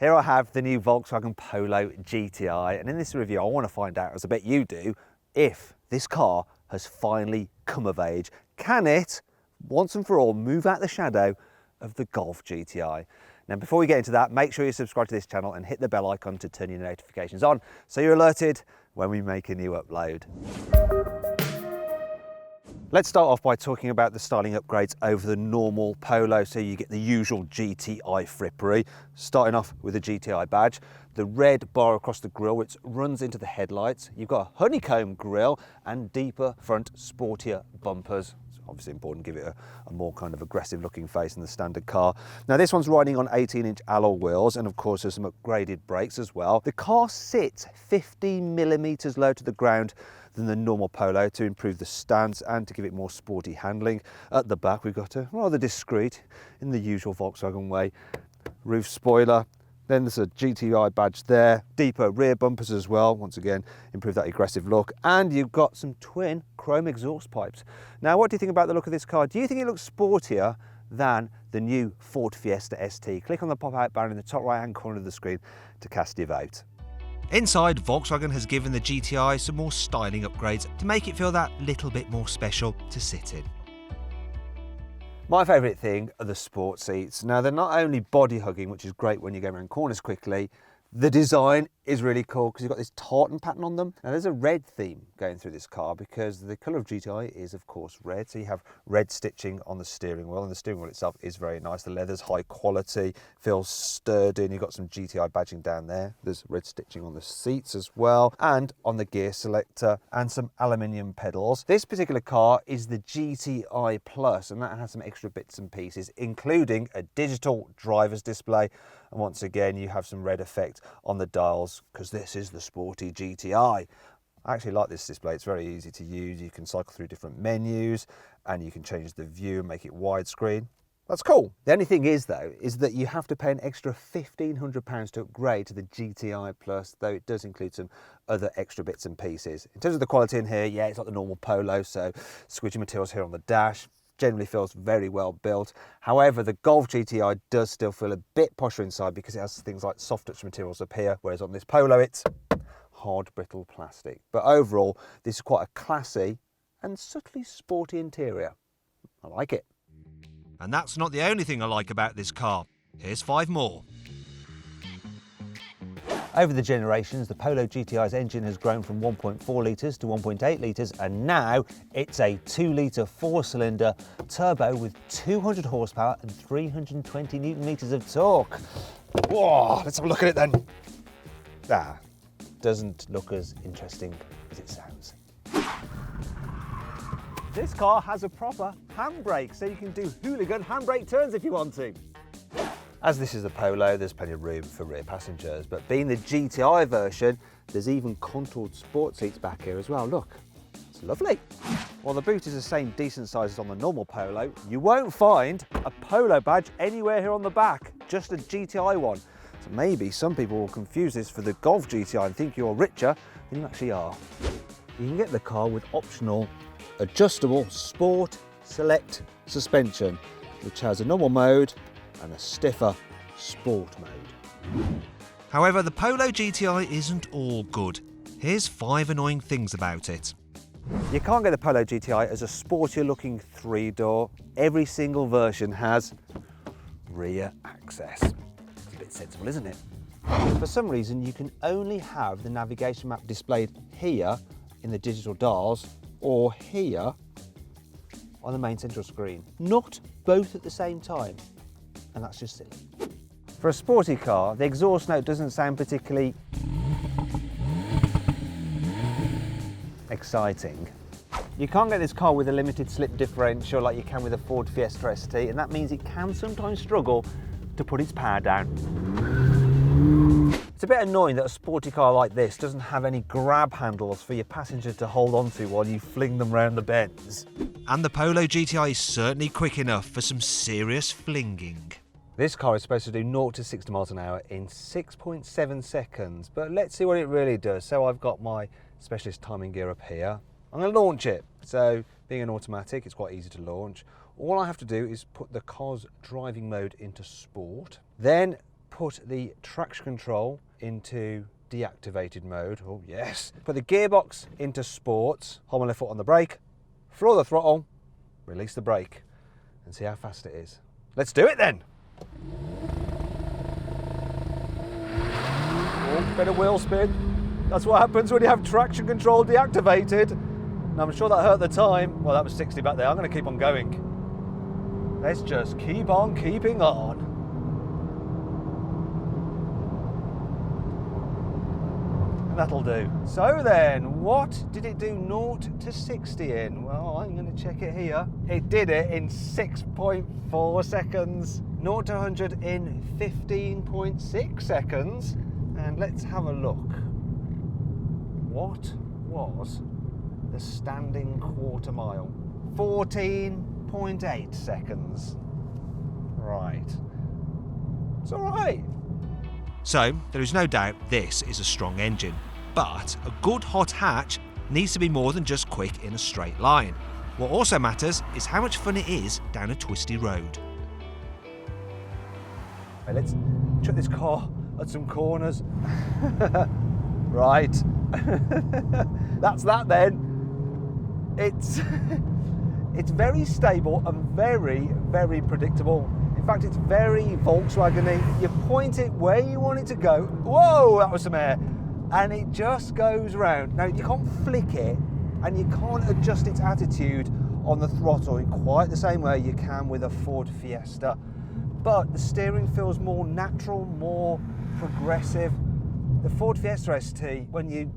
Here I have the new Volkswagen Polo GTI, and in this review I want to find out, as I bet you do, if this car has finally come of age. Can it, once and for all, move out the shadow of the Golf GTI? Now before we get into that, make sure you subscribe to this channel and hit the bell icon to turn your notifications on so you're alerted when we make a new upload. Let's start off by talking about the styling upgrades over the normal Polo. So you get the usual GTI frippery, starting off with the GTI badge, the red bar across the grille which runs into the headlights. You've got a honeycomb grille and deeper front, sportier bumpers. It's obviously important to give it a more kind of aggressive looking face than the standard car. Now this one's riding on 18-inch alloy wheels, and of course there's some upgraded brakes as well. The car sits 15 millimeters lower to the ground than the normal Polo to improve the stance and to give it more sporty handling. At the back we've got a rather discreet, in the usual Volkswagen way, roof spoiler. Then there's a GTI badge there, deeper rear bumpers as well, once again improve that aggressive look, and you've got some twin chrome exhaust pipes. Now what do you think about the look of this car? Do you think it looks sportier than the new Ford Fiesta ST? Click on the pop-out banner in the top right hand corner of the screen to cast your vote. Inside, Volkswagen has given the GTI some more styling upgrades to make it feel that little bit more special to sit in. My favourite thing are the sport seats. Now they're not only body hugging, which is great when you go around corners quickly, the design is really cool because you've got this tartan pattern on them. Now there's a red theme going through this car because the colour of GTI is of course red. So you have red stitching on the steering wheel, and the steering wheel itself is very nice. The leather's high quality, feels sturdy, and you've got some GTI badging down there. There's red stitching on the seats as well, and on the gear selector, and some aluminium pedals. This particular car is the GTI Plus, and that has some extra bits and pieces, including a digital driver's display. And once again, you have some red effect on the dials because this is the sporty GTI. I actually like this display. It's very easy to use. You can cycle through different menus and you can change the view and make it widescreen. That's cool. The only thing is though, is that you have to pay an extra £1,500 to upgrade to the GTI Plus, though it does include some other extra bits and pieces. In terms of the quality in here, yeah, it's like the normal Polo, so squidgy materials here on the dash. Generally feels very well built. However, the Golf GTI does still feel a bit posher inside because it has things like soft touch materials up here, whereas on this Polo it's hard brittle plastic. But overall, this is quite a classy and subtly sporty interior. I like it. And that's not the only thing I like about this car. Here's 5 more. Over the generations, the Polo GTI's engine has grown from 1.4 litres to 1.8 litres, and now it's a 2-litre 4-cylinder turbo with 200 horsepower and 320 newton metres of torque. Whoa, let's have a look at it then. Doesn't look as interesting as it sounds. This car has a proper handbrake, so you can do hooligan handbrake turns if you want to. As this is a Polo, there's plenty of room for rear passengers, but being the GTI version, there's even contoured sport seats back here as well. Look, it's lovely. While the boot is the same decent size as on the normal Polo, you won't find a Polo badge anywhere here on the back, just a GTI one. So maybe some people will confuse this for the Golf GTI and think you're richer than you actually are. You can get the car with optional adjustable Sport Select suspension, which has a normal mode and a stiffer sport mode. However, the Polo GTI isn't all good. Here's 5 annoying things about it. You can't get the Polo GTI as a sportier looking 3-door. Every single version has rear access. It's a bit sensible, isn't it? For some reason, you can only have the navigation map displayed here in the digital dials or here on the main central screen, not both at the same time. And that's just silly. For a sporty car, the exhaust note doesn't sound particularly exciting. You can't get this car with a limited slip differential like you can with a Ford Fiesta ST, and that means it can sometimes struggle to put its power down. It's a bit annoying that a sporty car like this doesn't have any grab handles for your passenger to hold onto while you fling them round the bends. And the Polo GTI is certainly quick enough for some serious flinging. This car is supposed to do 0 to 60 miles an hour in 6.7 seconds, but let's see what it really does. So I've got my specialist timing gear up here. I'm going to launch it. So being an automatic, it's quite easy to launch. All I have to do is put the car's driving mode into sport, then put the traction control into deactivated mode. Oh yes. Put the gearbox into sports, hold my left foot on the brake, floor the throttle, release the brake, and see how fast it is. Let's do it then. Oh, bit of wheel spin. That's what happens when you have traction control deactivated. And I'm sure that hurt the time. Well, that was 60 back there. I'm going to keep on going. Let's just keep on keeping on. That'll do. So then, what did it do 0 to 60 in? Well, I'm going to check it here. It did it in 6.4 seconds. 0 to 100 in 15.6 seconds. And let's have a look. What was the standing quarter mile? 14.8 seconds. Right. It's all right. So, there is no doubt this is a strong engine, but a good hot hatch needs to be more than just quick in a straight line. What also matters is how much fun it is down a twisty road. Right, let's chuck this car at some corners. Right. That's that then. It's very stable and very, very predictable. In fact, it's very Volkswagen-y. You point it where you want it to go. Whoa, that was some air. And it just goes round. Now, you can't flick it and you can't adjust its attitude on the throttle in quite the same way you can with a Ford Fiesta. But the steering feels more natural, more progressive. The Ford Fiesta ST, when you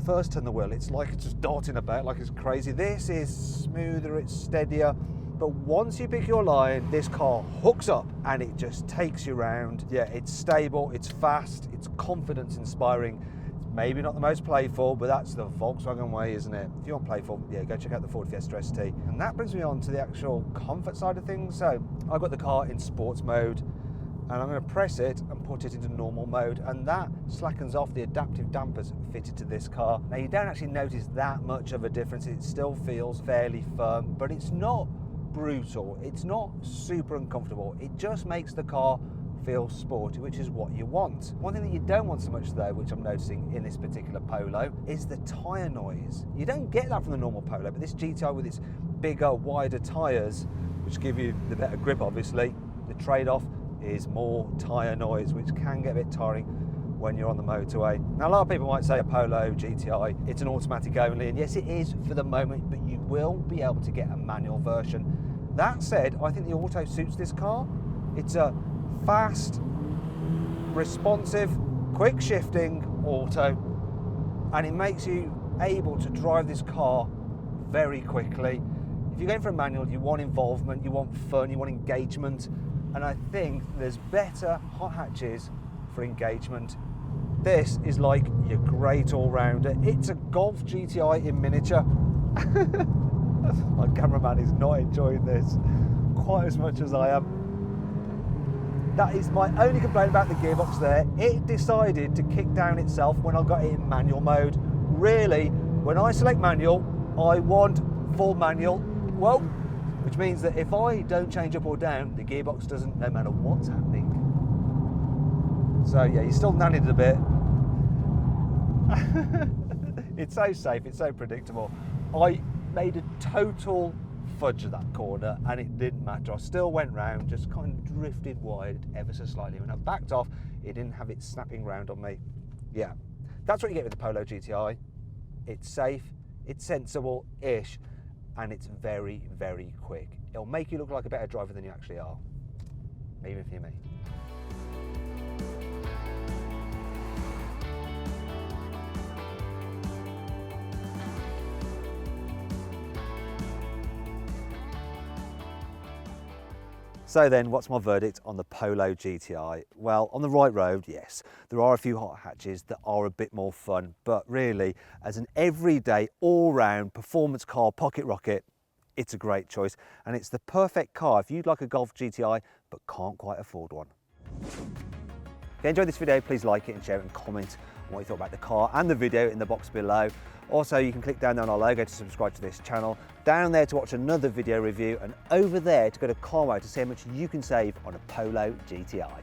first turn the wheel, it's like it's just darting about like it's crazy. This is smoother, it's steadier. But once you pick your line, this car hooks up and it just takes you round. Yeah, it's stable, it's fast, it's confidence inspiring. It's maybe not the most playful, but that's the Volkswagen way, isn't it? If you want playful, yeah, go check out the Ford Fiesta ST. And that brings me on to the actual comfort side of things. So I've got the car in sports mode and I'm going to press it and put it into normal mode, and that slackens off the adaptive dampers fitted to this car. Now, you don't actually notice that much of a difference. It still feels fairly firm, but it's not brutal, it's not super uncomfortable. It just makes the car feel sporty, which is what you want. One thing that you don't want so much though, which I'm noticing in this particular Polo, is the tyre noise. You don't get that from the normal Polo, but this GTI with its bigger, wider tyres, which give you the better grip obviously, the trade-off is more tyre noise, which can get a bit tiring when you're on the motorway. Now, a lot of people might say a Polo GTI, it's an automatic only, and yes it is for the moment, but you will be able to get a manual version. That said, I think the auto suits this car. It's a fast, responsive, quick shifting auto, and it makes you able to drive this car very quickly. If you're going for a manual, you want involvement, you want fun, you want engagement, and I think there's better hot hatches for engagement. This is like your great all-rounder. It's a Golf GTI in miniature. My cameraman is not enjoying this quite as much as I am. That is my only complaint about the gearbox there. It decided to kick down itself when I got it in manual mode. Really, when I select manual, I want full manual. Whoa! Which means that if I don't change up or down, the gearbox doesn't, no matter what's happening. So yeah, you still nannied it a bit. It's so safe, it's so predictable. I made a total fudge of that corner and it didn't matter. I still went round, just kind of drifted wide ever so slightly. When I backed off, it didn't have it snapping round on me. Yeah, that's what you get with the Polo GTI. It's safe, it's sensible-ish, and it's very, very quick. It'll make you look like a better driver than you actually are, even if you're me. So then, what's my verdict on the Polo GTI? Well, on the right road, yes, there are a few hot hatches that are a bit more fun, but really, as an everyday, all-round performance car, pocket rocket, it's a great choice, and it's the perfect car if you'd like a Golf GTI, but can't quite afford one. If you enjoyed this video, please like it and share it and comment on what you thought about the car and the video in the box below. Also, you can click down there on our logo to subscribe to this channel, down there to watch another video review, and over there to go to Carwow to see how much you can save on a Polo GTI.